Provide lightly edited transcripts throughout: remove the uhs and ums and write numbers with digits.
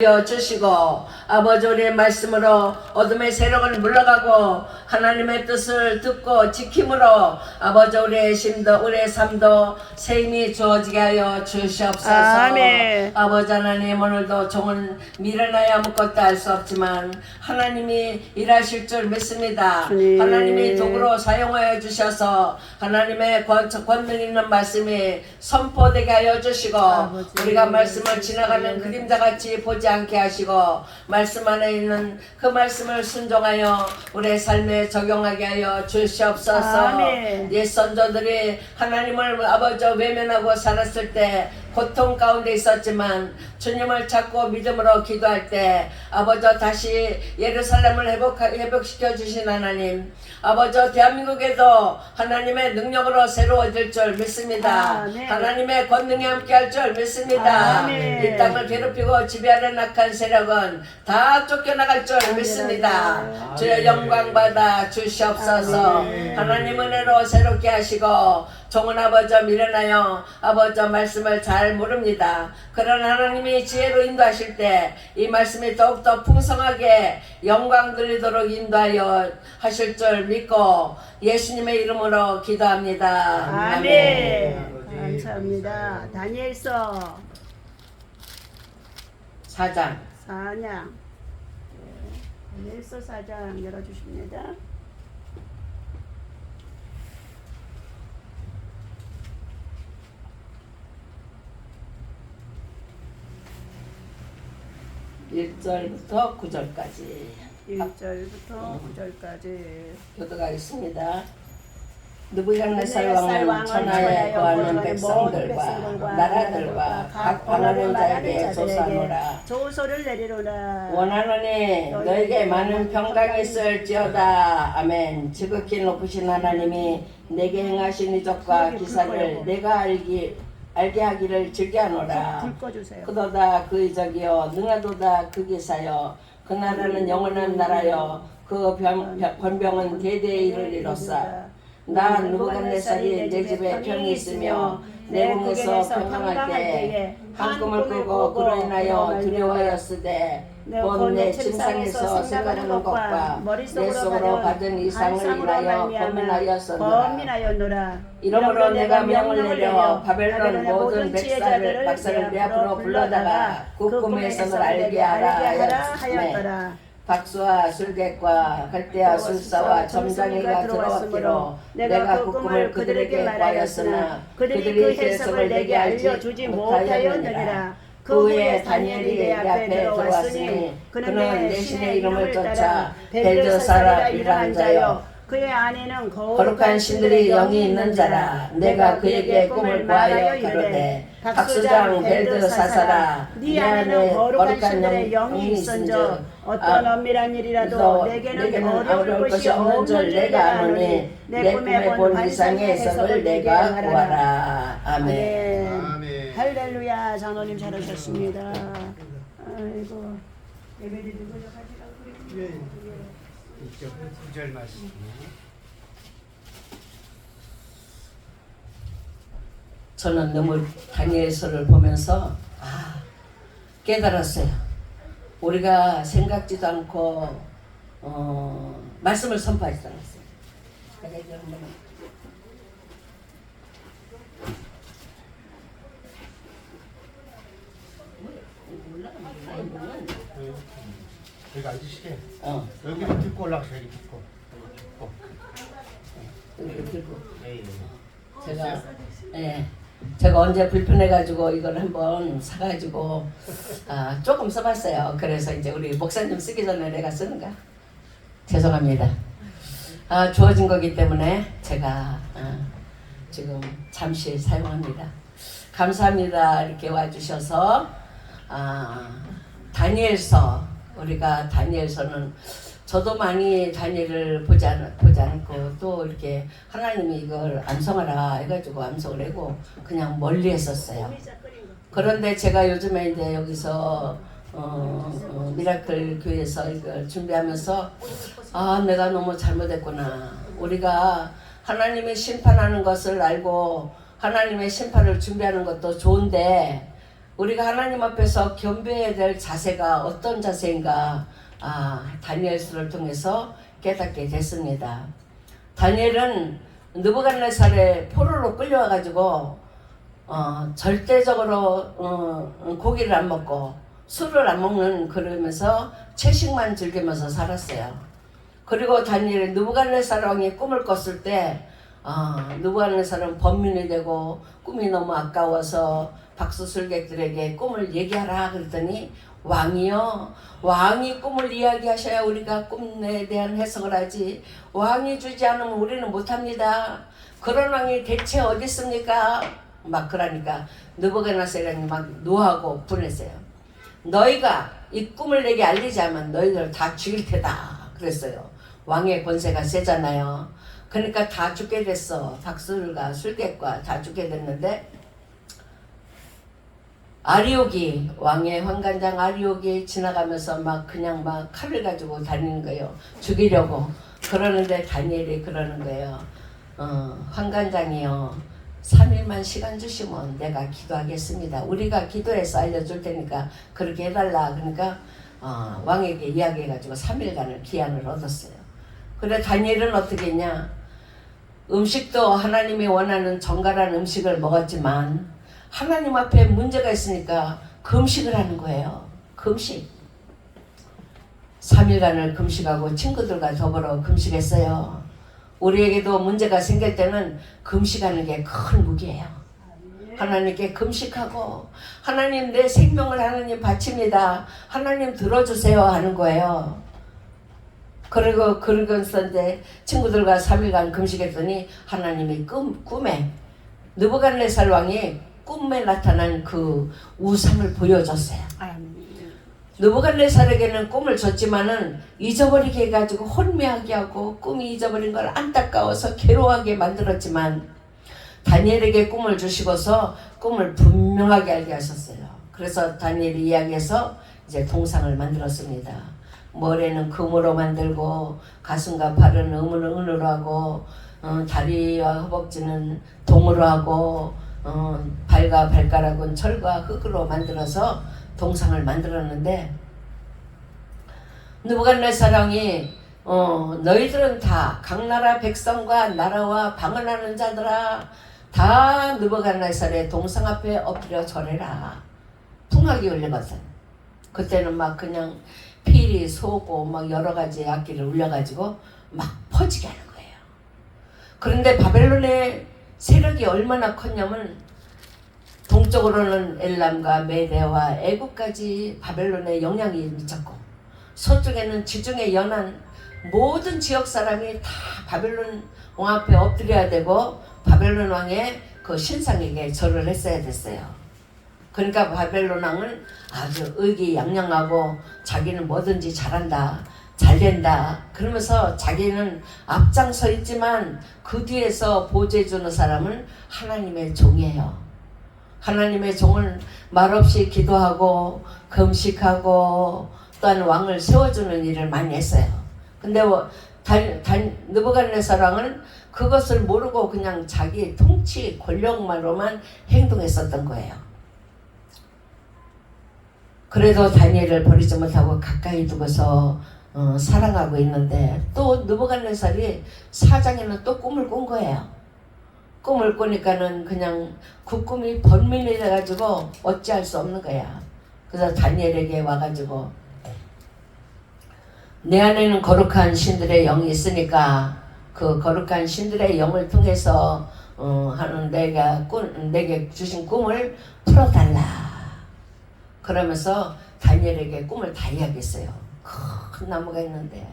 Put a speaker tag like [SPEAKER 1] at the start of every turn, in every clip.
[SPEAKER 1] 주시고 아버지 우리의 말씀으로 어둠의 세력을 물러가고 하나님의 뜻을 듣고 지킴으로 아버지 우리의 심도 우리의 삶도 새 힘이 주어지게 하여 주시옵소서.
[SPEAKER 2] 아멘.
[SPEAKER 1] 아버지 하나님 오늘도 종은 미련하여 아무것도 할 수 없지만 하나님이 일하실 줄 믿습니다.
[SPEAKER 2] 주님.
[SPEAKER 1] 하나님이 도구로 사용하여 주셔서 하나님의 권능 있는 말씀이 선포되게 하여 주시고
[SPEAKER 2] 아버지.
[SPEAKER 1] 우리가 말씀을 지나가는 그림자같이 보지 않게 하시고 말씀 안에 있는 그 말씀을 순종하여 우리의 삶에 적용하게 하여 주시옵소서.
[SPEAKER 2] 아멘.
[SPEAKER 1] 옛 선조들이 하나님을 아버지 외면하고 살았을 때 고통 가운데 있었지만 주님을 찾고 믿음으로 기도할 때 아버지 다시 예루살렘을 회복시켜 주신 하나님 아버지 대한민국에도 하나님의 능력으로 새로워질 줄 믿습니다.
[SPEAKER 2] 아멘.
[SPEAKER 1] 하나님의 권능이 함께할 줄 믿습니다.
[SPEAKER 2] 아멘.
[SPEAKER 1] 이 땅을 괴롭히고 지배하는 악한 세력은 다 쫓겨나갈 줄 믿습니다.
[SPEAKER 2] 아멘.
[SPEAKER 1] 주의 영광 받아 주시옵소서.
[SPEAKER 2] 아멘.
[SPEAKER 1] 하나님 은혜로 새롭게 하시고 종은 아버지 미련하여 아버지 말씀을 잘 모릅니다. 그런 하나님이 지혜로 인도하실 때 이 말씀이 더욱더 풍성하게 영광 들리도록 인도하여 하실 줄 믿고 예수님의 이름으로 기도합니다.
[SPEAKER 2] 아멘. 감사합니다. 다니엘서
[SPEAKER 1] 4장
[SPEAKER 2] 4장. 다니엘서 4장 열어주십니다.
[SPEAKER 1] 일절부터 9절까지
[SPEAKER 2] 1절부터 9절까지
[SPEAKER 1] 교독하겠습니다. 느부갓네살 왕은 천하에 거하는 백성들과 나라들과 각 방언의 자에게 조사하노라.
[SPEAKER 2] 조소를 내리노라.
[SPEAKER 1] 원하노니 너에게 많은 평강이 있을지어다. 아멘. 지극히 높으신 하나님이 내게 행하신 이적과 기사를 내가 알게 하기를 즐겨하노라.
[SPEAKER 2] 불 꺼주세요.
[SPEAKER 1] 그도다 그 이적이요 능하도다 그 기사요 그 나라는 영원한 나라요 그 권병은 대대에 이르리로사. 나 느부갓네살이 내 집에 편히 있으며 내 궁에서 평강할 때에 한 꿈을 꾸고 그로 인하여 두려워하였으되 곧 내 침상에서 생각하는 것과 머릿속으로 받은 이상을 인하여 범민하였노라. 이러므로 내가 명을 내려 바벨론 모든 박사를 내 앞으로 불러다가 그 꿈의 성을 알게 하라 하였더라. 박수와 술객과 갈대와 술사와 점장이가 들어왔기로 내가 그 꿈을 그들에게 말하였으나 그들이 그 해석을 내게 알려주지 못하였느니라. 그 후에 다니엘이 내 앞에 들어왔으니 그는 내 신의 이름을 쫓아 벨드사랍이라는 자요 그의 안에는 거룩한 신들이 영이 있는 자라. 내가 그에게 꿈을 보아여 이르되 박수장 벨드사사라 네 안에는 거룩한 신들의 영이 있은즉 어떤 엄밀한 일이라도 내게는 어려울 것이 없는 줄 내가 아노니 내 꿈에 본 이상의 해석을 내가 구하라. 아멘.
[SPEAKER 2] 아멘. 할렐루야. 장로님 잘하셨습니다. 아이고 예배드리고 가지라고 그래.
[SPEAKER 3] 이쪽 9절 말씀.
[SPEAKER 1] 저는 너무 다니엘서를 보면서 깨달았어요. 우리가 생각지도 않고 말씀을 선포하지 않았어요. 내가 이제 한번
[SPEAKER 3] 여기 앉으시게.
[SPEAKER 1] 어
[SPEAKER 3] 여기를 듣고 올라가서 여기 듣고.
[SPEAKER 1] 이렇게 들고
[SPEAKER 3] 예.
[SPEAKER 1] 제가 언제 불편해가지고 이걸 한번 사가지고 조금 써봤어요. 그래서 이제 우리 목사님 쓰기 전에 내가 쓰는가? 죄송합니다. 주어진 거기 때문에 제가 지금 잠시 사용합니다. 감사합니다. 이렇게 와주셔서 다니엘서 우리가 다니엘서는 저도 많이 다니엘을 보지 않고 또 이렇게 하나님이 이걸 암송하라 해가지고 암송을 하고 그냥 멀리 했었어요. 그런데 제가 요즘에 이제 여기서 미라클 교회에서 이걸 준비하면서 내가 너무 잘못했구나. 우리가 하나님이 심판하는 것을 알고 하나님의 심판을 준비하는 것도 좋은데 우리가 하나님 앞에서 겸비해야 될 자세가 어떤 자세인가 다니엘서를 통해서 깨닫게 됐습니다. 다니엘은 느부갓네살의 포로로 끌려와가지고 절대적으로 고기를 안 먹고 술을 안 먹는 그러면서 채식만 즐기면서 살았어요. 그리고 다니엘은 느부갓네살 왕이 꿈을 꿨을 때 느부갓네살은 범민이 되고 꿈이 너무 아까워서 박수술객들에게 꿈을 얘기하라 그랬더니 왕이요, 왕이 꿈을 이야기하셔야 우리가 꿈에 대한 해석을 하지, 왕이 주지 않으면 우리는 못합니다. 그런 왕이 대체 어디 있습니까? 막 그러니까 느부갓네살이 막 노하고 분했어요. 너희가 이 꿈을 내게 알리지 않으면 너희들 다 죽일 테다 그랬어요. 왕의 권세가 세잖아요. 그러니까 다 죽게 됐어. 박술과 술객과 다 죽게 됐는데, 아리옥이, 왕의 환관장 아리옥이 지나가면서 막 그냥 막 칼을 가지고 다니는 거예요. 죽이려고. 그러는데 다니엘이 그러는 거예요. 환관장이요, 3일만 시간 주시면 내가 기도하겠습니다. 우리가 기도해서 알려줄 테니까 그렇게 해달라. 그러니까 왕에게 이야기해가지고 3일간을 기한을 얻었어요. 그래 다니엘은 어떻게 했냐? 음식도 하나님이 원하는 정갈한 음식을 먹었지만 하나님 앞에 문제가 있으니까 금식을 하는 거예요. 금식. 3일간을 금식하고 친구들과 더불어 금식했어요. 우리에게도 문제가 생길 때는 금식하는 게 큰 무기예요. 하나님께 금식하고, 하나님 내 생명을 하나님 바칩니다, 하나님 들어주세요 하는 거예요. 그리고 그러면서 이제 친구들과 3일간 금식했더니 하나님이 꿈에 느부갓네살 왕이 꿈에 나타난 그 우상을 보여줬어요. 느부갓네살에게는 꿈을 줬지만은 잊어버리게 해가지고 혼미하게 하고 꿈이 잊어버린 걸 안타까워서 괴로워하게 만들었지만, 다니엘에게 꿈을 주시고서 꿈을 분명하게 알게 하셨어요. 그래서 다니엘이 이야기해서 이제 동상을 만들었습니다. 머리는 금으로 만들고, 가슴과 팔은 은으로 하고, 다리와 허벅지는 동으로 하고, 발과 발가락은 철과 흙으로 만들어서 동상을 만들었는데, 느부갓네살 왕이 너희들은 다 각 나라 백성과 나라와 방언하는 자들아, 다 느부갓네살의 동상 앞에 엎드려 절해라. 풍악이 울리거든. 그때는 막 그냥 피리, 소고 막 여러 가지 악기를 울려가지고 막 퍼지게 하는 거예요. 그런데 바벨론의 세력이 얼마나 컸냐면, 동쪽으로는 엘람과 메대와 애국까지 바벨론의 영향이 미쳤고, 서쪽에는 지중해 연안 모든 지역 사람이 다 바벨론 왕 앞에 엎드려야 되고 바벨론 왕의 그 신상에게 절을 했어야 됐어요. 그러니까 바벨론 왕은 아주 의기양양하고 자기는 뭐든지 잘한다, 잘된다 그러면서 자기는 앞장서 있지만 그 뒤에서 보조해주는 사람은 하나님의 종이에요. 하나님의 종을 말없이 기도하고 금식하고 또한 왕을 세워주는 일을 많이 했어요. 근데 느부갓네살 왕은 그것을 모르고 그냥 자기 통치 권력만으로만 행동했었던 거예요. 그래도 다니엘을 버리지 못하고 가까이 두고서 사랑하고 있는데, 또 느부갓네살이 사장에는 또 꿈을 꾼 거예요. 꿈을 꾸니까는 그냥 그 꿈이 번민이 돼가지고 어찌할 수 없는 거야. 그래서 다니엘에게 와가지고, 내 안에는 거룩한 신들의 영이 있으니까 그 거룩한 신들의 영을 통해서 하는 내게 주신 꿈을 풀어달라. 그러면서 다니엘에게 꿈을 다 이야기했어요. 큰 나무가 있는데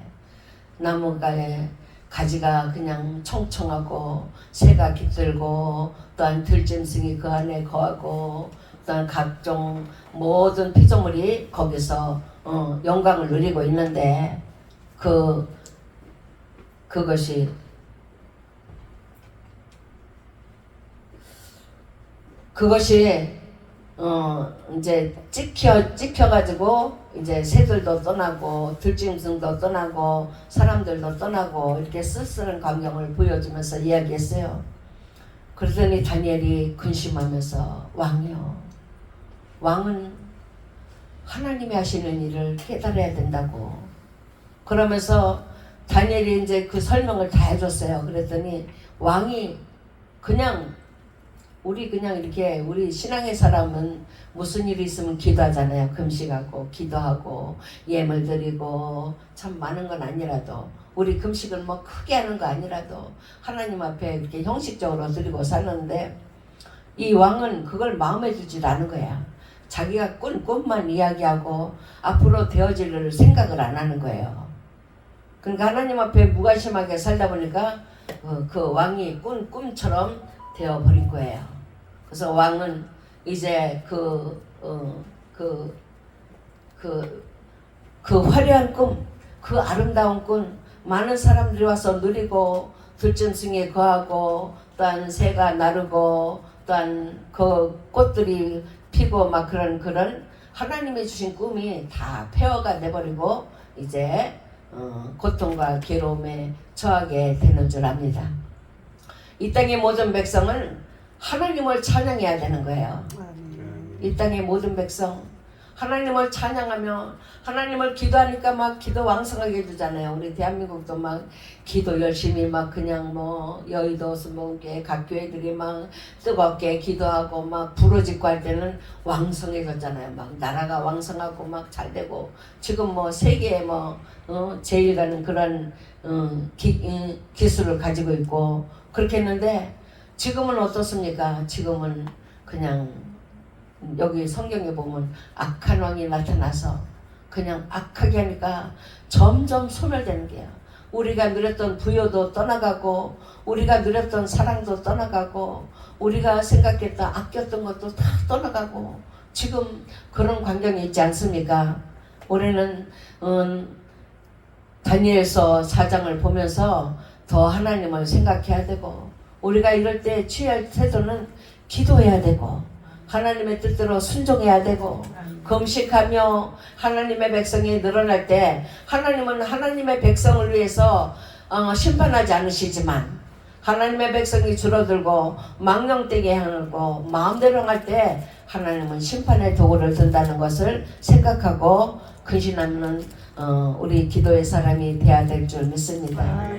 [SPEAKER 1] 나무가에 가지가 그냥 청청하고 새가 깃들고, 또한 들짐승이 그 안에 거하고, 또한 각종 모든 피조물이 거기서 영광을 누리고 있는데, 그것이 이제 찍혀가지고 이제 새들도 떠나고 들짐승도 떠나고 사람들도 떠나고 이렇게 쓸쓸한 광경을 보여주면서 이야기했어요. 그러더니 다니엘이 근심하면서 왕이요, 왕은 하나님이 하시는 일을 깨달아야 된다고. 그러면서 다니엘이 이제 그 설명을 다 해줬어요. 그랬더니 왕이 그냥 우리 그냥 이렇게 우리 신앙의 사람은 무슨 일이 있으면 기도하잖아요. 금식하고 기도하고 예물 드리고 참 많은 건 아니라도 우리 금식을 뭐 크게 하는 거 아니라도 하나님 앞에 이렇게 형식적으로 드리고 사는데 이 왕은 그걸 마음에 두질 않은 거야. 자기가 꾼 꿈만 이야기하고 앞으로 되어질 일을 생각을 안 하는 거예요. 그러니까 하나님 앞에 무관심하게 살다 보니까 그 왕이 꾼 꿈처럼 되어버린 거예요. 그래서 왕은 이제 그 화려한 꿈, 그 아름다운 꿈, 많은 사람들이 와서 누리고 들짐승에 거하고 또한 새가 나르고 또한 그 꽃들이 피고 막 그런 하나님이 주신 꿈이 다 폐허가 돼버리고 이제 고통과 괴로움에 처하게 되는 줄 압니다. 이 땅의 모든 백성은 하나님을 찬양해야 되는 거예요. 이 땅의 모든 백성 하나님을 찬양하며 하나님을 기도하니까 막 기도 왕성하게 해주잖아요. 우리 대한민국도 막 기도 열심히 막 그냥 뭐 여의도 수목교회 각 교회들이 막 뜨겁게 기도하고 막 부르짖고 할 때는 왕성해졌잖아요. 막 나라가 왕성하고 막 잘되고 지금 뭐 세계에 뭐 제일 가는 그런 기술을 가지고 있고 그렇게 했는데 지금은 어떻습니까? 지금은 그냥 여기 성경에 보면 악한 왕이 나타나서 그냥 악하게 하니까 점점 소멸되는 게요. 우리가 누렸던 부여도 떠나가고 우리가 누렸던 사랑도 떠나가고 우리가 생각했던 아꼈던 것도 다 떠나가고 지금 그런 광경이 있지 않습니까? 올해는 다니엘서 4장을 보면서 더 하나님을 생각해야 되고 우리가 이럴 때 취할 태도는 기도해야 되고 하나님의 뜻대로 순종해야 되고 금식하며 하나님의 백성이 늘어날 때 하나님은 하나님의 백성을 위해서 심판하지 않으시지만 하나님의 백성이 줄어들고 망령되게 하고 마음대로 할 때 하나님은 심판의 도구를 든다는 것을 생각하고 근신하는 우리 기도의 사람이 되어야 될 줄 믿습니다.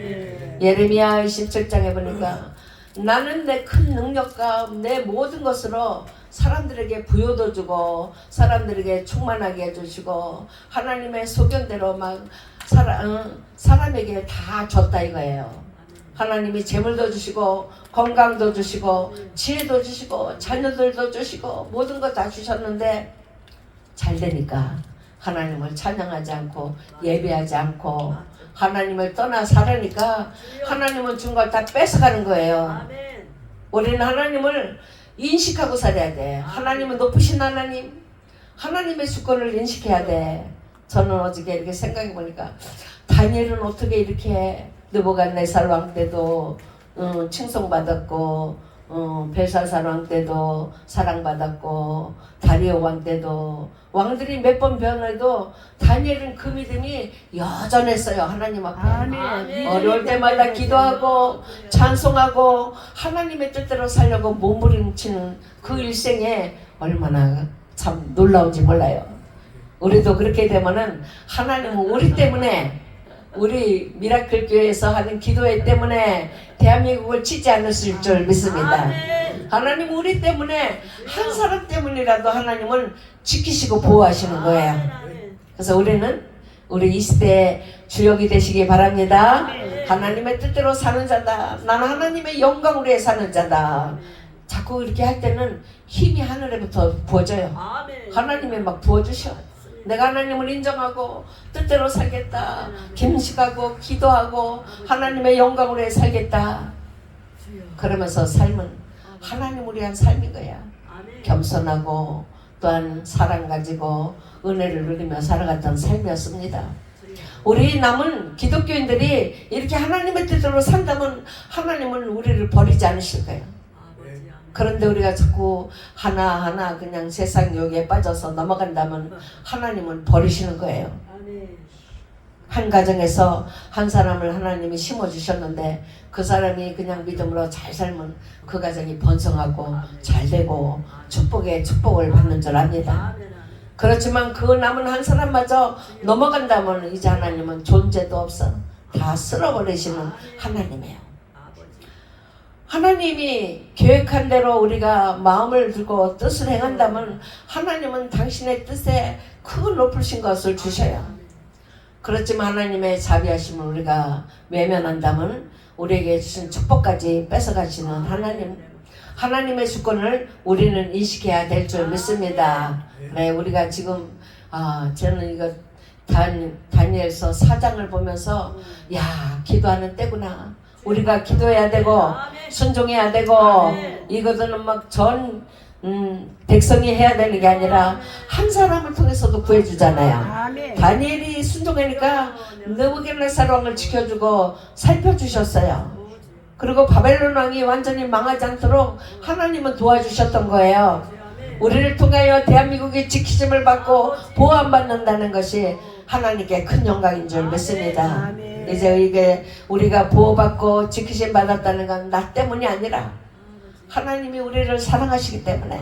[SPEAKER 1] 예레미야 27장에 보니까 나는 내 큰 능력과 내 모든 것으로 사람들에게 부여도 주고 사람들에게 충만하게 해주시고 하나님의 소견대로 막 사람에게 다 줬다 이거예요. 하나님이 재물도 주시고 건강도 주시고 지혜도 주시고 자녀들도 주시고 모든 것 다 주셨는데 잘 되니까 하나님을 찬양하지 않고 예배하지 않고 하나님을 떠나 살으니까 하나님은 준 걸 다 뺏어가는 거예요. 우리는 하나님을 인식하고 살아야 돼. 하나님은 높으신 하나님, 하나님의 주권을 인식해야 돼. 저는 어저께 이렇게 생각해 보니까 다니엘은 어떻게 이렇게 느부갓네살 왕 때도 칭송받았고 벨사살 왕 때도 사랑받았고 다리오 왕 때도 왕들이 몇 번 변해도 다니엘은 그 믿음이 여전했어요. 하나님 앞에. 아멘. 어려울 때마다 기도하고 찬송하고 하나님의 뜻대로 살려고 몸부림치는 그 일생에 얼마나 참 놀라운지 몰라요. 우리도 그렇게 되면은 하나님은 우리 때문에 우리 미라클 교회에서 하는 기도회 때문에 대한민국을 치지 않으실 줄 믿습니다. 하나님 우리 때문에 한 사람 때문이라도 하나님은 지키시고 보호하시는 거예요. 그래서 우리는 우리 이 시대의 주역이 되시기 바랍니다. 하나님의 뜻대로 사는 자다. 나는 하나님의 영광을 위해 사는 자다. 자꾸 이렇게 할 때는 힘이 하늘에부터 부어져요. 하나님이 막 부어주셔. 내가 하나님을 인정하고 뜻대로 살겠다. 금식하고 기도하고 하나님의 영광을 위해 살겠다. 그러면서 삶은 하나님을 위한 삶인 거야. 겸손하고 또한 사랑 가지고 은혜를 누리며 살아갔던 삶이었습니다. 우리 남은 기독교인들이 이렇게 하나님의 뜻대로 산다면 하나님은 우리를 버리지 않으실 거예요. 그런데 우리가 자꾸 하나하나 그냥 세상 욕에 빠져서 넘어간다면 하나님은 버리시는 거예요. 한 가정에서 한 사람을 하나님이 심어주셨는데 그 사람이 그냥 믿음으로 잘 살면 그 가정이 번성하고 잘 되고 축복에 축복을 받는 줄 압니다. 그렇지만 그 남은 한 사람마저 넘어간다면 이제 하나님은 존재도 없어 다 쓸어버리시는 하나님이에요. 하나님이 계획한 대로 우리가 마음을 들고 뜻을 행한다면 하나님은 당신의 뜻에 큰 높으신 것을 주셔요. 그렇지만 하나님의 자비하심을 우리가 외면한다면 우리에게 주신 축복까지 뺏어가시는 하나님의 주권을 우리는 인식해야 될 줄 믿습니다. 네, 우리가 지금 저는 이거 다니엘서 4장을 보면서 야, 기도하는 때구나. 우리가 기도해야 되고 순종해야 되고 이것들은 막 전 백성이 해야 되는 게 아니라 한 사람을 통해서도 구해주잖아요. 다니엘이 순종하니까 느부갓네살 왕을 지켜주고 살펴주셨어요. 그리고 바벨론 왕이 완전히 망하지 않도록 하나님은 도와주셨던 거예요. 우리를 통하여 대한민국이 지키심을 받고 보호받는다는 것이 하나님께 큰 영광인 줄 믿습니다. 이제 이게 우리가 보호받고 지키심 받았다는 건 나 때문이 아니라 하나님이 우리를 사랑하시기 때문에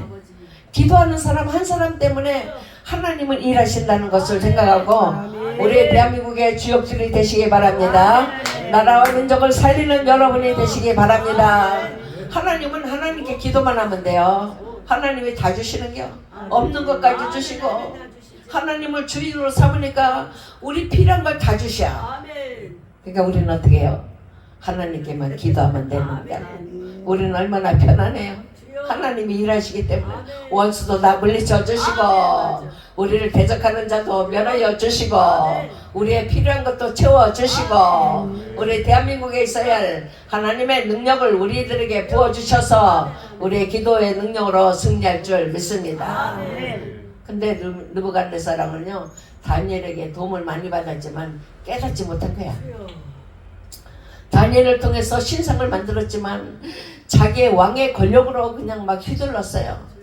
[SPEAKER 1] 기도하는 사람 한 사람 때문에 하나님은 일하신다는 것을 생각하고 우리 대한민국의 주역들이 되시기 바랍니다. 나라와 민족을 살리는 여러분이 되시기 바랍니다. 하나님은 하나님께 기도만 하면 돼요. 하나님이 다 주시는겨. 없는 것까지 주시고 하나님을 주인으로 삼으니까 우리 필요한 걸 다 주셔. 그러니까 우리는 어떻게 해요? 하나님께만 기도하면 되는 거야. 우리는 얼마나 편안해요. 하나님이 일하시기 때문에 원수도 다 물리쳐 주시고 우리를 대적하는 자도 면하여 주시고 우리의 필요한 것도 채워 주시고 우리 대한민국에 있어야 할 하나님의 능력을 우리들에게 부어주셔서 우리의 기도의 능력으로 승리할 줄 믿습니다. 근데 느부갓네살은요 다니엘에게 도움을 많이 받았지만 깨닫지 못한 거야. 다니엘을 통해서 신상을 만들었지만 자기의 왕의 권력으로 그냥 막 휘둘렀어요.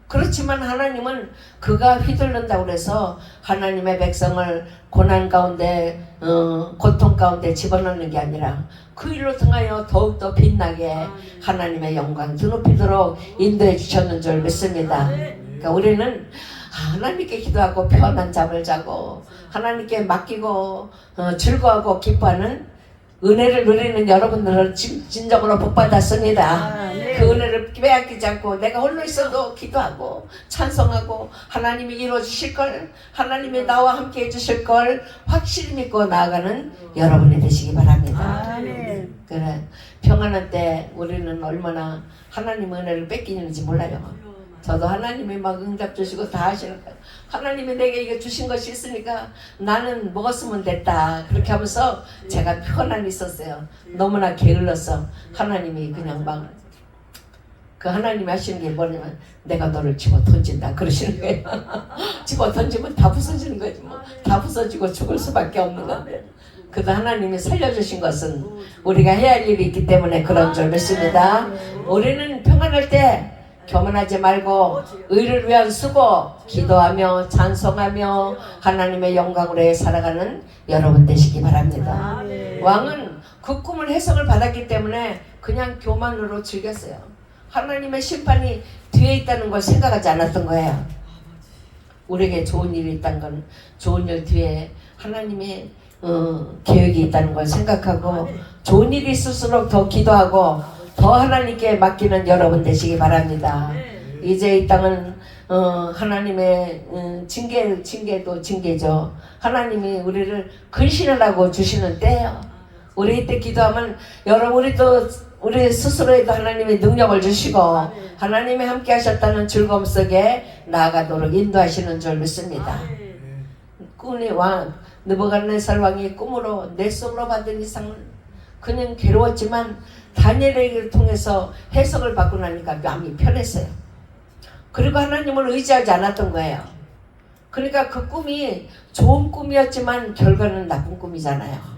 [SPEAKER 1] 그렇지만 하나님은 그가 휘둘른다고 해서 하나님의 백성을 고난 가운데 고통 가운데 집어넣는 게 아니라 그 일로 통하여 더욱더 빛나게 하나님의 영광 드높이도록 인도해 주셨는 줄 믿습니다. 그러니까 우리는 하나님께 기도하고 편한 잠을 자고 하나님께 맡기고 즐거워하고 기뻐하는 은혜를 누리는 여러분들은 진정으로 복받았습니다. 그 은혜를 빼앗기지 않고 내가 홀로 있어도 기도하고 찬송하고 하나님이 이루어주실 걸 하나님이 나와 함께 해주실 걸 확실히 믿고 나아가는 여러분이 되시기 바랍니다. 그래 평안한 때 우리는 얼마나 하나님 은혜를 뺏기는지 몰라요. 저도 하나님이 막 응답 주시고 다 하시는 거예요. 하나님이 내게 이거 주신 것이 있으니까 나는 먹었으면 됐다. 그렇게 하면서 제가 편안히 있었어요. 너무나 게을러서 하나님이 그냥 막 그 하나님이 하시는 게 뭐냐면 내가 너를 집어 던진다 그러시는 거예요. 집어 던지면 다 부서지는 거지 뭐. 다 부서지고 죽을 수밖에 없는 건데 그래도 하나님이 살려주신 것은 우리가 해야 할 일이 있기 때문에 그런 줄 믿습니다. 우리는 평안할 때 교만하지 말고 의를 위한 수고 기도하며 찬송하며 하나님의 영광으로 살아가는 여러분 되시기 바랍니다. 왕은 그 꿈을 해석을 받았기 때문에 그냥 교만으로 즐겼어요. 하나님의 심판이 뒤에 있다는 걸 생각하지 않았던 거예요. 우리에게 좋은 일이 있다는 건 좋은 일 뒤에 하나님의 계획이 있다는 걸 생각하고 좋은 일이 있을수록 더 기도하고 더 하나님께 맡기는 여러분 되시기 바랍니다. 이제 이 땅은 하나님의 징계도 징계죠. 하나님이 우리를 근신하라고 주시는 때예요. 우리 이때 기도하면 여러분 우리 스스로에도 하나님의 능력을 주시고 하나님이 함께 하셨다는 즐거움 속에 나아가도록 인도하시는 줄 믿습니다. 꿈이 느부갓네살 왕이 꿈으로 내 속으로 받은 이상은 그냥 괴로웠지만 다니엘을 통해서 해석을 받고 나니까 마음이 편했어요. 그리고 하나님을 의지하지 않았던 거예요. 그러니까 그 꿈이 좋은 꿈이었지만 결과는 나쁜 꿈이잖아요.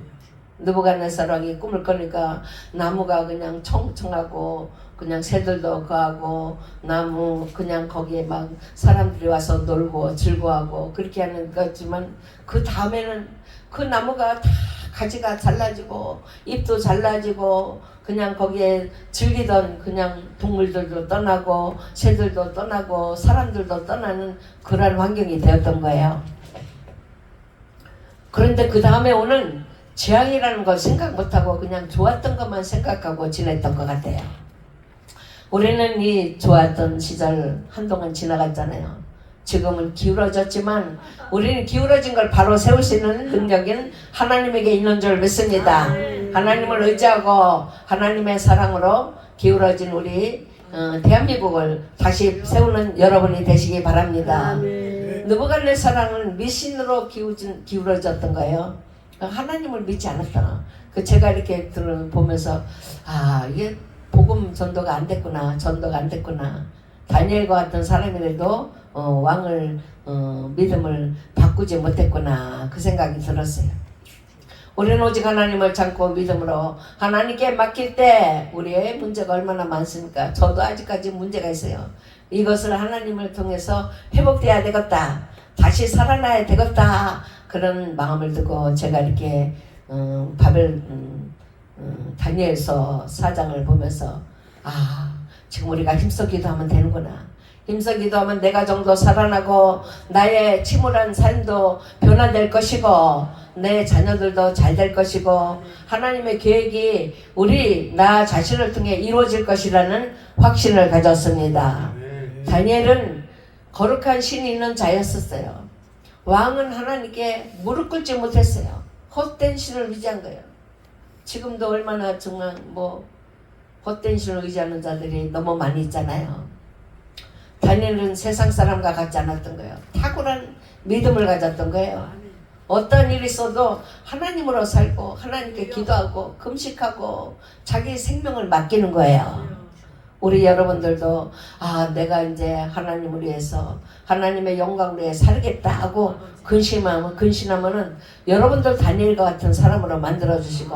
[SPEAKER 1] 느부갓네살 왕이 꿈을 꾸니까 나무가 그냥 청청하고 그냥 새들도 거하고 나무 그냥 거기에 막 사람들이 와서 놀고 즐거워하고 그렇게 하는 거지만 그 다음에는 그 나무가 다 가지가 잘라지고 잎도 잘라지고 그냥 거기에 즐기던 그냥 동물들도 떠나고 새들도 떠나고 사람들도 떠나는 그런 환경이 되었던 거예요. 그런데 그 다음에 오는 재앙이라는 걸 생각 못하고 그냥 좋았던 것만 생각하고 지냈던 것 같아요. 우리는 이 좋았던 시절 한동안 지나갔잖아요. 지금은 기울어졌지만 우리는 기울어진 걸 바로 세울 수 있는 능력은 하나님에게 있는 줄 믿습니다. 하나님을 의지하고 하나님의 사랑으로 기울어진 우리 대한민국을 다시 세우는 여러분이 되시기 바랍니다. 느부갓네살은 미신으로 기울어졌던 거예요. 하나님을 믿지 않았다. 제가 이렇게 보면서 이게 복음 전도가 안 됐구나. 전도가 안 됐구나. 다니엘과 같은 사람이라도 왕을 믿음을 바꾸지 못했구나. 그 생각이 들었어요. 우리는 오직 하나님을 참고 믿음으로 하나님께 맡길 때 우리의 문제가 얼마나 많습니까? 저도 아직까지 문제가 있어요. 이것을 하나님을 통해서 회복돼야 되겠다. 다시 살아나야 되겠다. 그런 마음을 두고 제가 이렇게 다니엘서 4장을 보면서 지금 우리가 힘써 기도하면 되는구나. 힘써 기도하면 내가 정도 살아나고 나의 침울한 삶도 변화될 것이고 내 자녀들도 잘 될 것이고 하나님의 계획이 나 자신을 통해 이루어질 것이라는 확신을 가졌습니다. 다니엘은 거룩한 신이 있는 자였었어요. 왕은 하나님께 무릎 꿇지 못했어요. 헛된 신을 의지한 거예요. 지금도 얼마나 정말 헛된 신을 의지하는 자들이 너무 많이 있잖아요. 다니엘은 세상 사람과 같지 않았던 거예요. 탁월한 믿음을 가졌던 거예요. 어떤 일이 있어도 하나님으로 살고 하나님께 기도하고 금식하고 자기 생명을 맡기는 거예요. 우리 여러분들도 내가 이제 하나님을 위해서 하나님의 영광을 위해 살겠다 하고 근신하면은 여러분들 다니엘과 같은 사람으로 만들어 주시고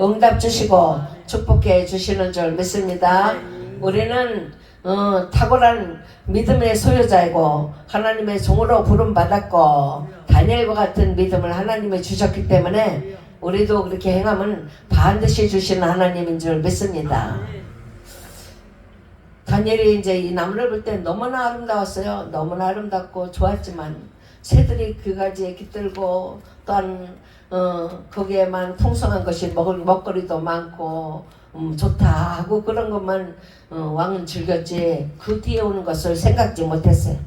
[SPEAKER 1] 응답 주시고 축복해 주시는 줄 믿습니다. 우리는 탁월한 믿음의 소유자이고 하나님의 종으로 부름받았고 다니엘과 같은 믿음을 하나님이 주셨기 때문에 우리도 그렇게 행하면 반드시 주시는 하나님인 줄 믿습니다. 다니엘이 이제 이 나무를 볼 때 너무나 아름다웠어요. 너무나 아름답고 좋았지만 새들이 그 가지에 깃들고 또한 거기에만 풍성한 것이 먹거리도 많고 좋다 하고 그런 것만 왕은 즐겼지 그 뒤에 오는 것을 생각지 못했어요.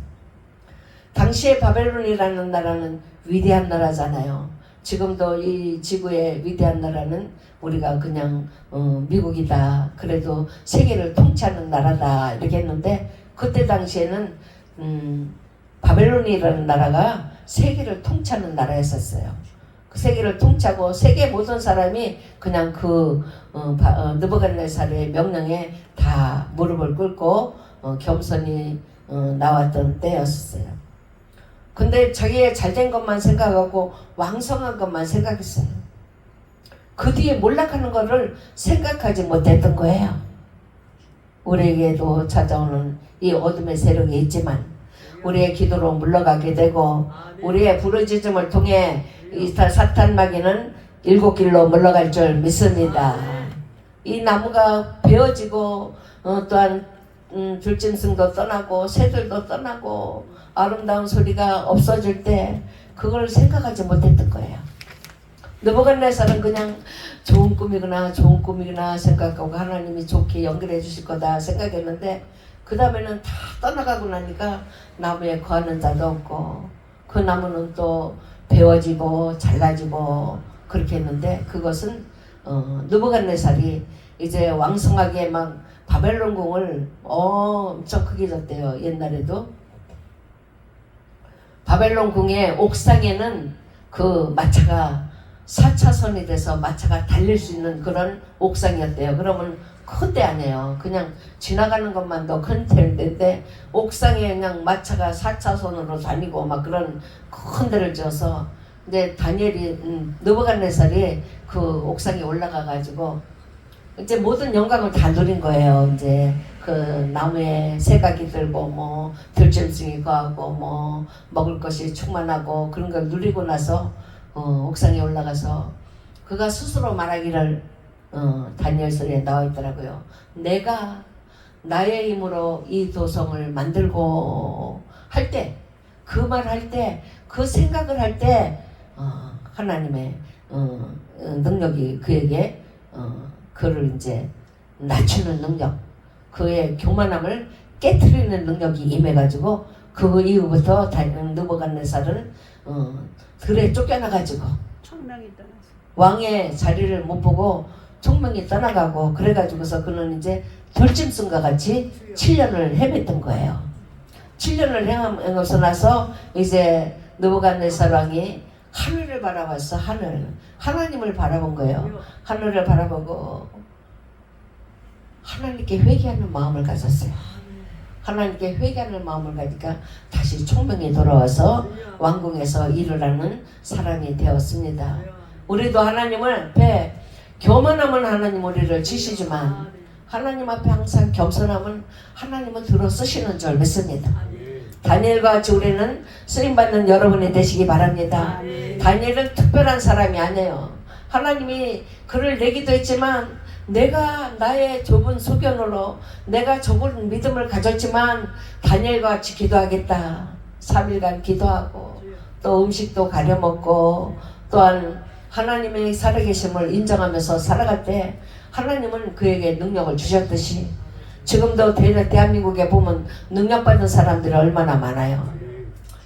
[SPEAKER 1] 당시에 바벨론이라는 나라는 위대한 나라잖아요. 지금도 이 지구의 위대한 나라는 우리가 그냥 미국이다. 그래도 세계를 통치하는 나라다. 이렇게 했는데 그때 당시에는 바벨론이라는 나라가 세계를 통치하는 나라였었어요. 그 세계를 통치하고 세계 모든 사람이 그냥 느부갓네살의 명령에 다 무릎을 꿇고 겸손히 나왔던 때였어요. 근데 자기의 잘된 것만 생각하고 왕성한 것만 생각했어요. 그 뒤에 몰락하는 것을 생각하지 못했던 거예요. 우리에게도 찾아오는 이 어둠의 세력이 있지만 우리의 기도로 물러가게 되고 우리의 부르짖음을 통해 이 사탄 마귀는 7길로 물러갈 줄 믿습니다. 이 나무가 베어지고 또한 들짐승도 떠나고 새들도 떠나고 아름다운 소리가 없어질 때 그걸 생각하지 못했던 거예요. 느부갓네살은 그냥 좋은 꿈이구나 생각하고 하나님이 좋게 연결해 주실 거다 생각했는데 그 다음에는 다 떠나가고 나니까 나무에 거하는 자도 없고 그 나무는 또 베어지고 잘라지고 그렇게 했는데 그것은 느부갓네살이 이제 왕성하게 막 바벨론 궁을 엄청 크게 졌대요. 옛날에도 바벨론 궁의 옥상에는 그 마차가 4차선이 돼서 마차가 달릴 수 있는 그런 옥상이었대요. 그러면 큰 데 아니에요. 그냥 지나가는 것만도 큰 데인데 옥상에 그냥 마차가 4차선으로 다니고 막 그런 큰 데를 지어서 이제 다니엘이 느부갓네살이 그 옥상에 올라가 가지고 이제 모든 영광을 다 누린 거예요. 이제 그 나무에 새각이 들고 뭐 들짐승이 거하고 뭐 먹을 것이 충만하고 그런 걸 누리고 나서 옥상에 올라가서 그가 스스로 말하기를 다니엘서에 나와 있더라고요. 내가 나의 힘으로 이 도성을 만들고 할 때, 그 말 할 때, 그 생각을 할 때 하나님의 능력이 그에게 그를 이제 낮추는 능력, 그의 교만함을 깨트리는 능력이 임해가지고 그 이후부터 느부갓네살은 들에 쫓겨나가지고
[SPEAKER 2] 청명이 떠났어.
[SPEAKER 1] 왕의 자리를 못 보고 총명이 떠나가고 그래가지고서 그는 이제 돌짐승과 같이 7년을 헤맸던 거예요. 7년을 헤매고 나서 이제 느부갓네살 왕이 하늘을 바라봤어. 하나님을 바라본 거예요. 하늘을 바라보고 하나님께 회개하는 마음을 가졌어요. 하나님께 회개하는 마음을 가지니까 다시 총명이 돌아와서 왕궁에서 일을 하는 사람이 되었습니다. 우리도 하나님을 앞에 교만하면 하나님 우리를 지시지만 하나님 앞에 항상 겸손하면 하나님은 들어 쓰시는 줄 믿습니다. 다니엘과 같이 우리는 쓰임받는 여러분이 되시기 바랍니다. 다니엘은 특별한 사람이 아니에요. 하나님이 그를 내기도 했지만 내가 나의 좁은 소견으로 내가 좁은 믿음을 가졌지만 다니엘과 같이 기도하겠다. 3일간 기도하고 또 음식도 가려먹고 또한 하나님의 살아계심을 인정하면서 살아갈 때 하나님은 그에게 능력을 주셨듯이 지금도 대한민국에 보면 능력받은 사람들이 얼마나 많아요.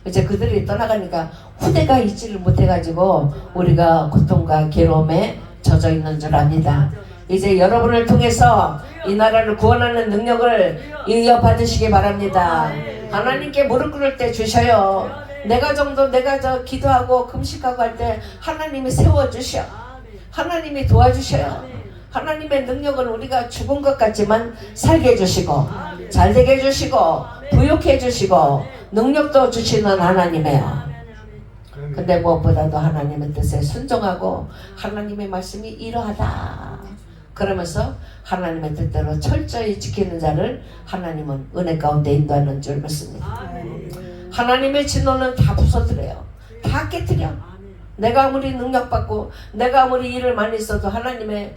[SPEAKER 1] 이제 그들이 떠나가니까 후대가 있지를 못해가지고 우리가 고통과 괴로움에 젖어 있는 줄 압니다. 이제 여러분을 통해서 이 나라를 구원하는 능력을 이어받으시기 바랍니다. 하나님께 무릎 꿇을 때 주셔요. 내가 저 기도하고 금식하고 할 때 하나님이 세워주셔. 하나님이 도와주셔요. 하나님의 능력은 우리가 죽은 것 같지만 살게 해주시고 잘되게 해주시고 부욕해 주시고 능력도 주시는 하나님이에요. 근데 무엇보다도 하나님의 뜻에 순종하고 하나님의 말씀이 이러하다 그러면서 하나님의 뜻대로 철저히 지키는 자를 하나님은 은혜 가운데 인도하는 줄 믿습니다. 하나님의 진노는 다 부서뜨려요. 다 깨뜨려. 내가 아무리 능력받고 내가 아무리 일을 많이 써도 하나님의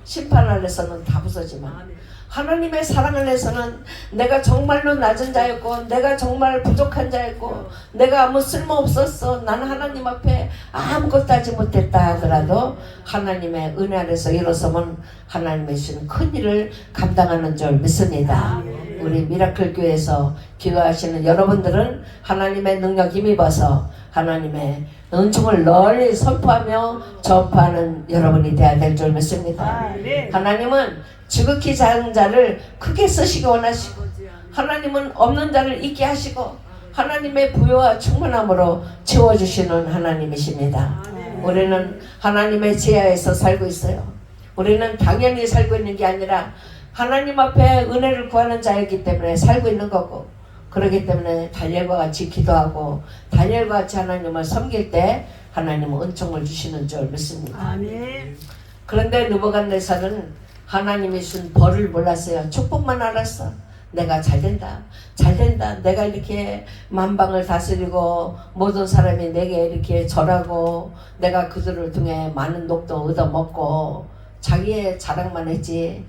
[SPEAKER 1] 심판 아래서는 다 부서지만 하나님의 사랑 안에서는 내가 정말로 낮은 자였고 내가 정말 부족한 자였고 내가 아무 쓸모없었어. 나는 하나님 앞에 아무것도 하지 못했다 하더라도 하나님의 은혜 안에서 일어서면 하나님의 주신 큰 일을 감당하는 줄 믿습니다. 우리 미라클 교회에서 기도하시는 여러분들은 하나님의 능력 힘입어서 하나님의 은총을 널리 선포하며 전파하는 여러분이 되어야 될 줄 믿습니다. 하나님은 지극히 작은 자를 크게 쓰시기 원하시고 하나님은 없는 자를 있게 하시고 하나님의 부요와 충만함으로 채워주시는 하나님이십니다. 우리는 하나님의 지하에서 살고 있어요. 우리는 당연히 살고 있는 게 아니라 하나님 앞에 은혜를 구하는 자이기 때문에 살고 있는 거고 그렇기 때문에 다니엘과 같이 기도하고 다니엘과 같이 하나님을 섬길 때 하나님은 은총을 주시는 줄 믿습니다.
[SPEAKER 2] 아멘.
[SPEAKER 1] 그런데 느부갓네살은 하나님이 준 벌을 몰랐어요. 축복만 알았어. 내가 잘된다. 내가 이렇게 만방을 다스리고 모든 사람이 내게 이렇게 절하고 내가 그들을 통해 많은 녹도 얻어먹고 자기의 자랑만 했지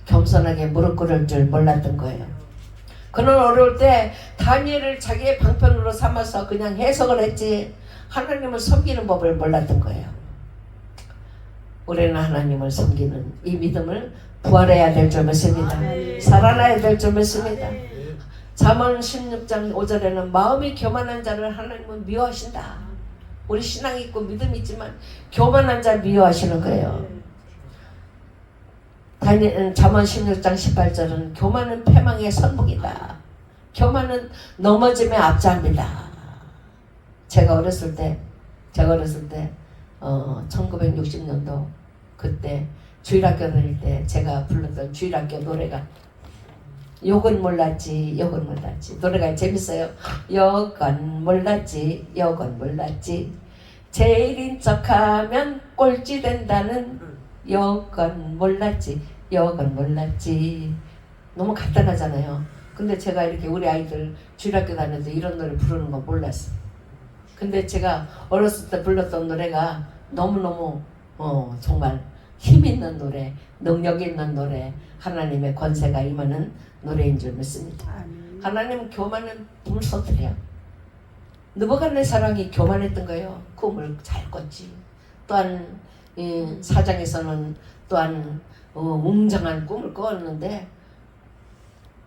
[SPEAKER 1] 겸손하게 무릎 꿇을 줄 몰랐던 거예요. 그는 어려울 때 다니엘을 자기의 방편으로 삼아서 그냥 해석을 했지 하나님을 섬기는 법을 몰랐던 거예요. 우리는 하나님을 섬기는 이 믿음을 부활해야 될 줄 믿습니다. 살아나야 될 줄 믿습니다. 잠언 16장 5절에는 마음이 교만한 자를 하나님은 미워하신다. 우리 신앙 있고 믿음 있지만 교만한 자 미워하시는 거예요. 잠언 16장 18절은 교만은 패망의 선봉이다. 교만은 넘어짐의 앞자입니다. 제가 어렸을 때 1960년도 그때 주일학교 다닐 때 제가 불렀던 주일학교 노래가 욕은 몰랐지 노래가 재밌어요. 욕은 몰랐지 제일인 척하면 꼴찌 된다는 여건 몰랐지 여건 몰랐지. 너무 간단하잖아요. 근데 제가 이렇게 우리 아이들 주일학교 다니면서 이런 노래 부르는 거 몰랐어. 근데 제가 어렸을 때 불렀던 노래가 너무너무 정말 힘 있는 노래, 능력 있는 노래, 하나님의 권세가 임하는 노래인 줄 믿습니다.
[SPEAKER 2] 아멘.
[SPEAKER 1] 하나님은 교만은 물소들이에요. 느부갓네살이 교만했던 거예요. 꿈을 잘 꿨지. 또한 사장에서는 또한 웅장한 꿈을 꿨는데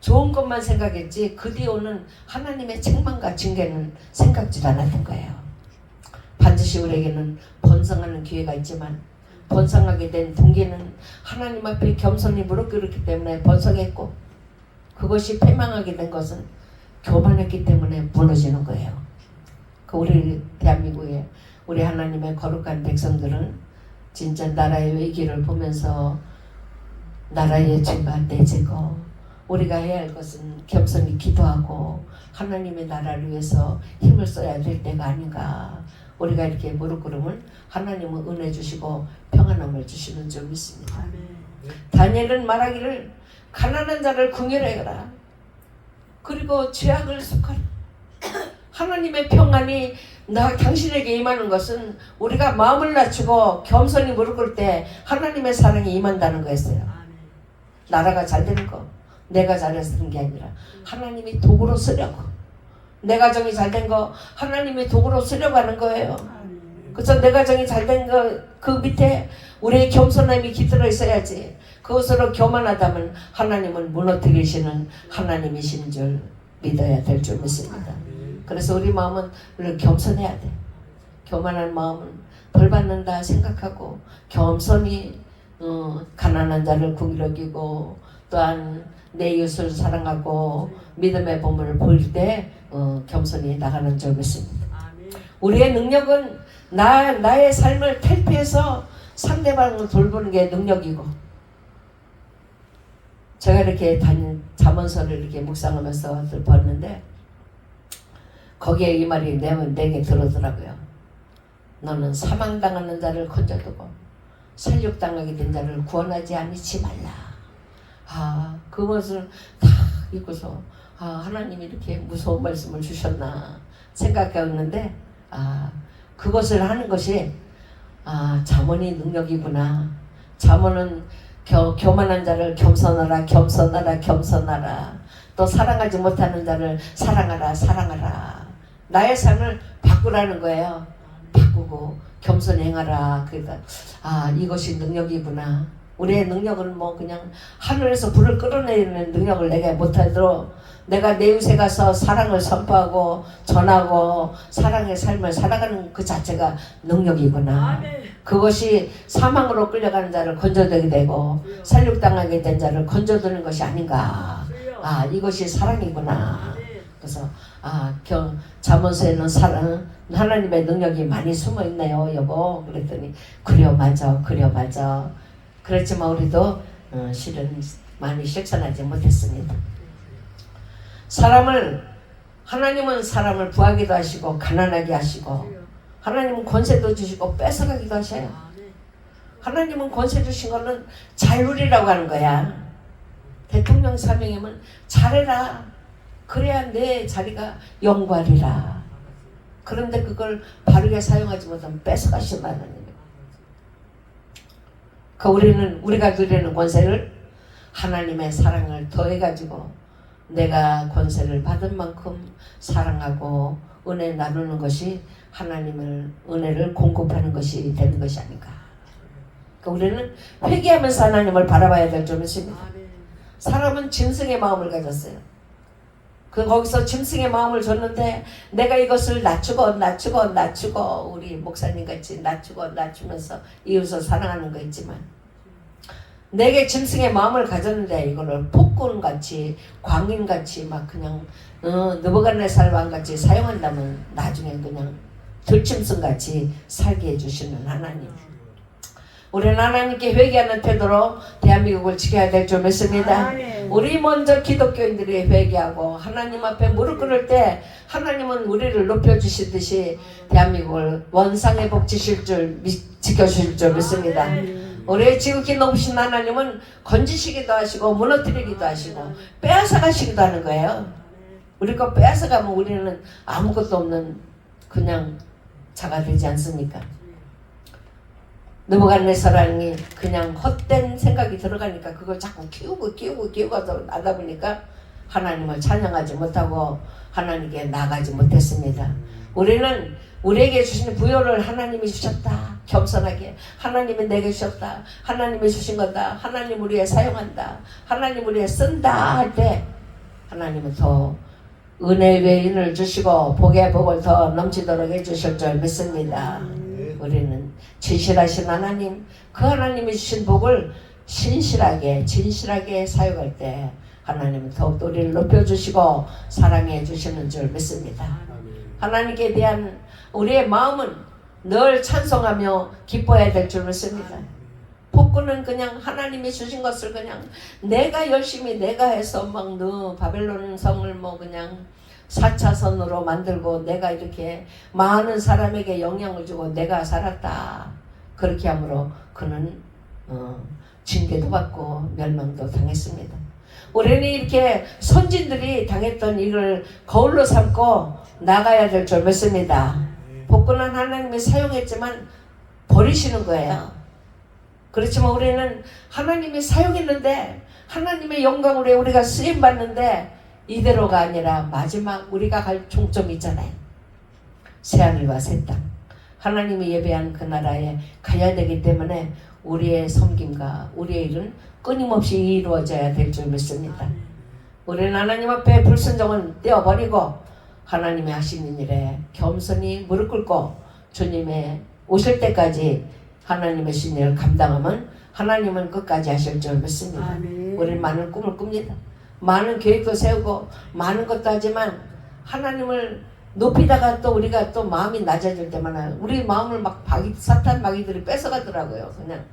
[SPEAKER 1] 좋은 것만 생각했지 그 뒤에 오는 하나님의 책망과 징계는 생각지도 않았던 거예요. 반드시 우리에게는 번성하는 기회가 있지만 번성하게 된 동기는 하나님 앞에 겸손히 무릎 꿇었기 때문에 번성했고 그것이 패망하게 된 것은 교만했기 때문에 무너지는 거예요. 그 우리 대한민국의 우리 하나님의 거룩한 백성들은 진짜 나라의 위기를 보면서 나라의 죄가 내 죄고 우리가 해야 할 것은 겸손히 기도하고 하나님의 나라를 위해서 힘을 써야 될 때가 아닌가. 우리가 이렇게 무릎 꿇으면 하나님은 은혜 주시고 평안함을 주시는 줄 믿습니다.
[SPEAKER 2] 아멘.
[SPEAKER 1] 다니엘은 말하기를 가난한 자를 긍휼하여라. 그리고 죄악을 속하라. 하나님의 평안이 당신에게 임하는 것은 우리가 마음을 낮추고 겸손히 무릎 꿇을 때 하나님의 사랑이 임한다는 거였어요. 나라가 잘 되는 거 내가 잘해서 되는 게 아니라 하나님이 도구로 쓰려고 내 가정이 잘 된 거 하나님이 도구로 쓰려고 하는 거예요. 그래서 내 가정이 잘 된 거 그 밑에 우리의 겸손함이 깃들어 있어야지. 그것으로 교만하다면 하나님은 무너뜨리시는 하나님이신 줄 믿어야 될 줄 믿습니다. 그래서 우리 마음은 겸손해야 돼. 교만한 마음은 벌 받는다 생각하고 겸손히 가난한 자를 긍휼히 여기고 또한 내 이웃을 사랑하고 믿음의 보물을 보일 때 겸손히 나가는 줄 믿습니다. 우리의 능력은 나의 삶을 탈피해서 상대방을 돌보는 게 능력이고 제가 이렇게 잠언서를 이렇게 묵상하면서 봤는데 거기에 이 말이 내게 들어오더라고요. 너는 사망당하는 자를 건져두고 살육당하게 된 자를 구원하지 아니치 말라. 그것을 다 읽고서 하나님이 이렇게 무서운 말씀을 주셨나 생각했는데 그것을 하는 것이 잠언이 능력이구나. 잠언은 교만한 자를 겸손하라 겸손하라 겸손하라. 또 사랑하지 못하는 자를 사랑하라 사랑하라. 나의 삶을 바꾸라는 거예요. 바꾸고 겸손히 행하라. 그러니까 이것이 능력이구나. 우리의 능력은 뭐 그냥 하늘에서 불을 끌어내리는 능력을 내가 못하도록 내가 내 이웃에 가서 사랑을 선포하고 전하고 사랑의 삶을 살아가는 그 자체가 능력이구나. 그것이 사망으로 끌려가는 자를 건져들게 되고 살육당하게 된 자를 건져드는 것이 아닌가. 이것이 사랑이구나. 그래서 잠언서에는 사랑 하나님의 능력이 많이 숨어있네요 여보. 그랬더니 그려 맞아 그려 맞아. 그렇지만 우리도 실은 많이 실천하지 못했습니다. 하나님은 사람을 부하기도 하시고 가난하게 하시고 하나님은 권세도 주시고 뺏어가기도 하셔요. 하나님은 권세 주신 거는 잘 누리라고 하는 거야. 대통령 사명이면 잘해라. 그래야 내 자리가 영광이라. 그런데 그걸 바르게 사용하지 못하면 뺏어가시는 하나님. 우리가 누리는 권세를 하나님의 사랑을 더해가지고 내가 권세를 받은 만큼 사랑하고 은혜 나누는 것이 하나님의 은혜를 공급하는 것이 되는 것이 아닌가. 우리는 회개하면서 하나님을 바라봐야 될 줄 믿습니다. 사람은 짐승의 마음을 가졌어요. 거기서 짐승의 마음을 줬는데 내가 이것을 낮추고 우리 목사님같이 낮추면서 이웃을 사랑하는 거 있지만 내게 짐승의 마음을 가졌는데 이거를 폭군같이 광인같이 막 그냥 느부갓네살 왕같이 사용한다면 나중에 그냥 들짐승같이 살게 해주시는 하나님. 우리는 하나님께 회개하는 태도로 대한민국을 지켜야 될 줄 믿습니다. 우리 먼저 기독교인들이 회개하고 하나님 앞에 무릎 꿇을 때 하나님은 우리를 높여주시듯이 대한민국을 원상의 복 지켜주실 줄 믿습니다. 우리의 지극히 높으신 하나님은 건지시기도 하시고 무너뜨리기도 하시고 빼앗아 가시기도 하는 거예요. 우리 거 빼앗아 가면 우리는 아무것도 없는 그냥 자가 되지 않습니까? 느부갓네살이 그냥 헛된 생각이 들어가니까 그걸 자꾸 키우고 하다 보니까 하나님을 찬양하지 못하고 하나님께 나가지 못했습니다. 우리는 우리에게 주신 부여를 하나님이 주셨다. 겸손하게 하나님이 내게 주셨다. 하나님이 주신 거다. 하나님 우리에 사용한다. 하나님 우리에 쓴다 할 때 하나님은 더 은혜 위에 은을 주시고 복의 복을 더 넘치도록 해주실 줄 믿습니다. 우리는 진실하신 하나님, 그 하나님이 주신 복을 진실하게 사용할 때 하나님은 더욱더 우리를 높여주시고 사랑해 주시는 줄 믿습니다. 하나님께 대한 우리의 마음은 늘 찬송하며 기뻐해야 될 줄 믿습니다. 복구는 그냥 하나님이 주신 것을 그냥 내가 열심히 내가 해서 막 바벨론 성을 뭐 그냥 4차선으로 만들고 내가 이렇게 많은 사람에게 영향을 주고 내가 살았다. 그렇게 함으로 그는 징계도 받고 멸망도 당했습니다. 우리는 이렇게 선진들이 당했던 일을 거울로 삼고 나가야 될 줄 믿습니다. 복구는 하나님이 사용했지만 버리시는 거예요. 그렇지만 우리는 하나님이 사용했는데 하나님의 영광으로 우리가 쓰임받는데 이대로가 아니라 마지막 우리가 갈 종점이 있잖아요. 새하늘과 새 땅. 하나님이 예배한 그 나라에 가야 되기 때문에 우리의 섬김과 우리의 일은 끊임없이 이루어져야 될 줄 믿습니다. 우리는 하나님 앞에 불순종은 떼어버리고 하나님이 하시는 일에 겸손히 무릎 꿇고 주님의 오실 때까지 하나님의 신을 감당하면 하나님은 끝까지 하실 줄 믿습니다.
[SPEAKER 2] 아멘.
[SPEAKER 1] 우리는 많은 꿈을 꿉니다. 많은 계획도 세우고 많은 것도 하지만 하나님을 높이다가 또 우리가 또 마음이 낮아질 때마다 우리 마음을 막 사탄 마귀들이 뺏어가더라고요. 그냥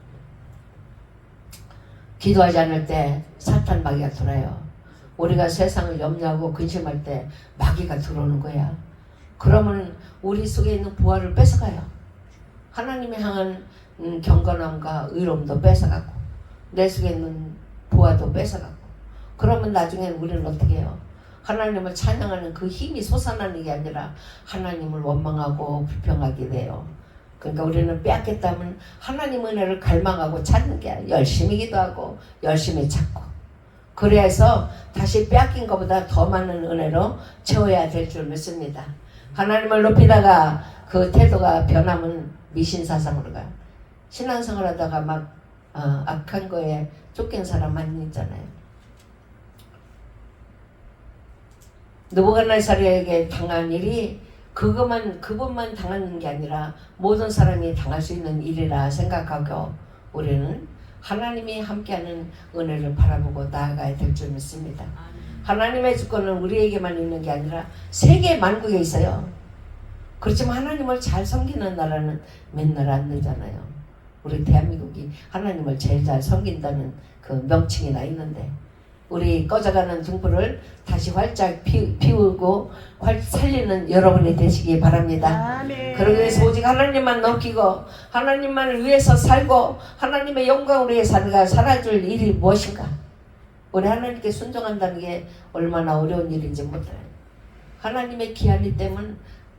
[SPEAKER 1] 기도하지 않을 때 사탄 마귀가 들어요. 우리가 세상을 염려하고 근심할 때 마귀가 들어오는 거야. 그러면 우리 속에 있는 부활을 뺏어가요. 하나님의 향한 경건함과 의로움도 뺏어가고 내 속에 있는 부활도 뺏어가고 그러면 나중에 우리는 어떻게 해요? 하나님을 찬양하는 그 힘이 솟아나는 게 아니라 하나님을 원망하고 불평하게 돼요. 그러니까 우리는 빼앗겠다면 하나님 은혜를 갈망하고 찾는 게 아니라 열심히 기도하고 열심히 찾고 그래서 다시 빼앗긴 것보다 더 많은 은혜로 채워야 될 줄 믿습니다. 하나님을 높이다가 그 태도가 변하면 미신사상으로 가요. 신앙생활 하다가 막 악한 거에 쫓긴 사람 많이 있잖아요. 느부갓네살에게 당한 일이 그분만 당하는 게 아니라 모든 사람이 당할 수 있는 일이라 생각하고 우리는 하나님이 함께하는 은혜를 바라보고 나아가야 될 줄 믿습니다. 하나님의 주권은 우리에게만 있는 게 아니라 세계 만국에 있어요. 그렇지만 하나님을 잘 섬기는 나라는 맨날 안 되잖아요. 우리 대한민국이 하나님을 제일 잘 섬긴다는 그 명칭이 나 있는데 우리 꺼져가는 등불을 다시 활짝 피우고 살리는 여러분이 되시기 바랍니다.
[SPEAKER 2] 아멘.
[SPEAKER 1] 그러기 위해서 오직 하나님만 넘기고 하나님만을 위해서 살고 하나님의 영광을 위해 살아줄 일이 무엇인가? 우리 하나님께 순종한다는 게 얼마나 어려운 일인지 몰라요. 하나님의 귀한 일 때문에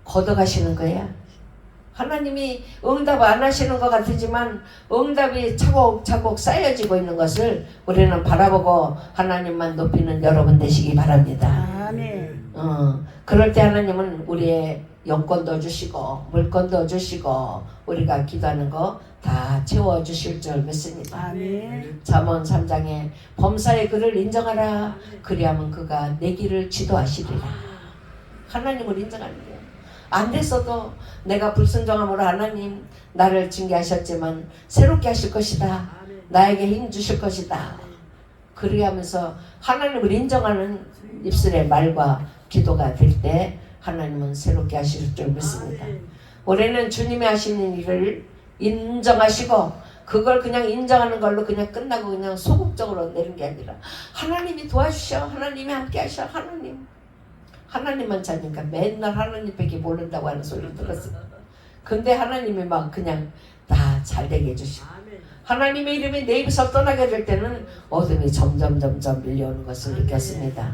[SPEAKER 1] 걷어가시는 거야. 하나님이 응답 안 하시는 것 같지만 응답이 차곡차곡 쌓여지고 있는 것을 우리는 바라보고 하나님만 높이는 여러분 되시기 바랍니다.
[SPEAKER 2] 아멘.
[SPEAKER 1] 그럴 때 하나님은 우리의 영권도 주시고 물권도 주시고 우리가 기도하는 거 다 채워주실 줄 믿습니다.
[SPEAKER 2] 아멘.
[SPEAKER 1] 잠언 3장에 범사의 그를 인정하라. 그리하면 그가 내 길을 지도하시리라. 하나님을 인정하는 거예요. 안 됐어도 내가 불순종함으로 하나님 나를 징계하셨지만 새롭게 하실 것이다. 나에게 힘 주실 것이다. 그렇게 하면서 하나님을 인정하는 입술의 말과 기도가 될 때 하나님은 새롭게 하실 줄 믿습니다. 우리는 주님이 하시는 일을 인정하시고 그걸 그냥 인정하는 걸로 그냥 끝나고 그냥 소극적으로 내는 게 아니라 하나님이 도와주셔. 하나님이 함께 하셔. 하나님만 찾으니까 맨날 하나님밖에 모른다고 하는 소리를 들었어요. 근데 하나님이 막 그냥 다 잘되게 해주시고 하나님의 이름이 내 입에서 떠나게 될 때는 어둠이 점점 밀려오는 것을 느꼈습니다.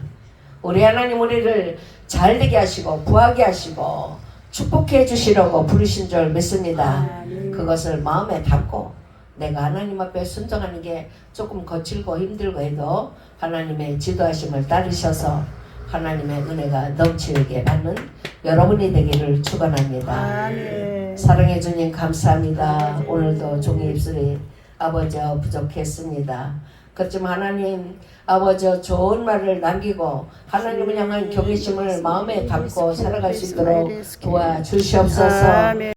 [SPEAKER 1] 우리 하나님 우리를 잘되게 하시고 부하게 하시고 축복해 주시려고 부르신 줄 믿습니다. 그것을 마음에 담고 내가 하나님 앞에 순종하는 게 조금 거칠고 힘들고 해도 하나님의 지도하심을 따르셔서 하나님의 은혜가 넘치게 받는 여러분이 되기를 축원합니다. 사랑해 주님 감사합니다. 오늘도 종의 입술이 아버지 부족했습니다. 그렇지만 하나님 아버지 좋은 말을 남기고 하나님을 향한 경외심을 마음에 담고 살아갈 수 있도록 도와주시옵소서.